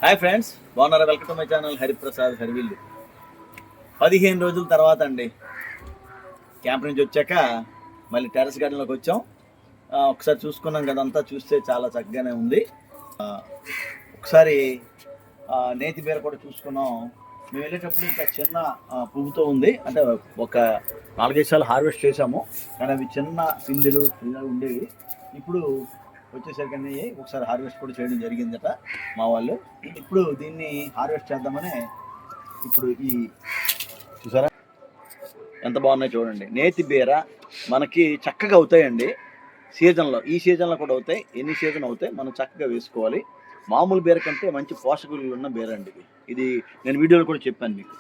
Hi friends, బాగున్నారా? Welcome to my channel Hariprasad హరివిల్లు. 15 రోజుల తర్వాత అండి క్యాంప్ నుంచి వచ్చాక మళ్ళీ టెర్రస్ గార్డెన్లోకి వచ్చాం. ఒకసారి చూసుకున్నాం కదంతా, చూస్తే చాలా చక్కగానే ఉంది. ఒకసారి నేతి బీర కూడా చూసుకున్నాం. మేము వెళ్ళేటప్పుడు ఇంకా చిన్న పువ్వుతో ఉంది, అంటే ఒక 4-5 సార్లు హార్వెస్ట్ చేసాము, కానీ అవి చిన్న పిందెలు ఇలా ఉండేవి. ఇప్పుడు వచ్చేసరికి అన్నీ ఒకసారి హార్వెస్ట్ కూడా చేయడం జరిగిందట మా వాళ్ళు. ఇప్పుడు దీన్ని హార్వెస్ట్ చేద్దామని ఇప్పుడు ఈ చూసారా ఎంత బాగున్నాయి చూడండి. నేతి బీర మనకి చక్కగా అవుతాయండి సీజన్లో. ఈ సీజన్లో కూడా అవుతాయి, ఎన్ని సీజన్ అవుతాయి, మనం చక్కగా వేసుకోవాలి. మామూలు బీర కంటే మంచి పోషకాలు ఉన్న బీర అండి ఇది. నేను వీడియోలో కూడా చెప్పాను మీకు.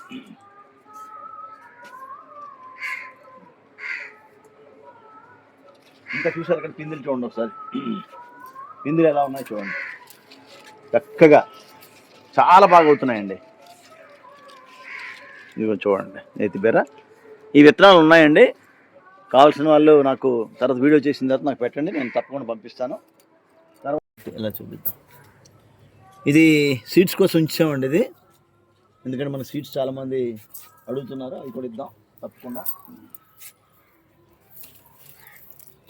ఇంకా చూసారు కానీ పిందెలు చూడండి ఒకసారి, పిందెలు ఎలా ఉన్నాయి చూడండి, చక్కగా చాలా బాగా అవుతున్నాయండి. ఇదిగో చూడండి నేతి బీర. ఈ విత్తనాలు ఉన్నాయండి, కావాల్సిన వాళ్ళు నాకు తర్వాత వీడియో చేసిన తర్వాత నాకు పెట్టండి, నేను తప్పకుండా పంపిస్తాను. తర్వాత ఇలా చూపిద్దాం. ఇది సీడ్స్ కోసం ఉంచామండి ఇది, ఎందుకంటే మన సీడ్స్ చాలామంది అడుగుతున్నారు, అవి కూడా ఇద్దాం తప్పకుండా.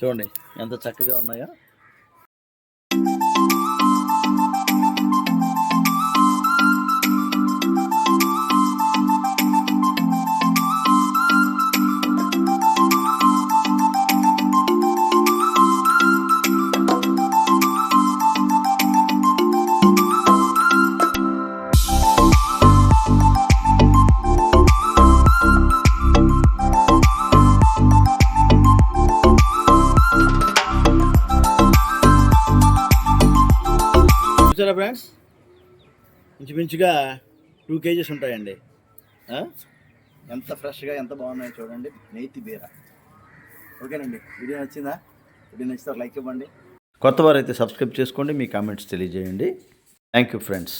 చూడండి ఎంత చక్కగా ఉన్నాయో. చూసారా ఫ్రెండ్స్, ఇంచుమించుగా 2 kgs ఉంటాయండి. ఎంత ఫ్రెష్గా ఎంత బాగున్నాయో చూడండి నేతి బీర. ఓకేనండి, వీడియో నచ్చిందా? వీడియో నచ్చితే లైక్ ఇవ్వండి. కొత్త వారైతే సబ్స్క్రైబ్ చేసుకోండి, మీ కామెంట్స్ తెలియజేయండి. Thank you friends.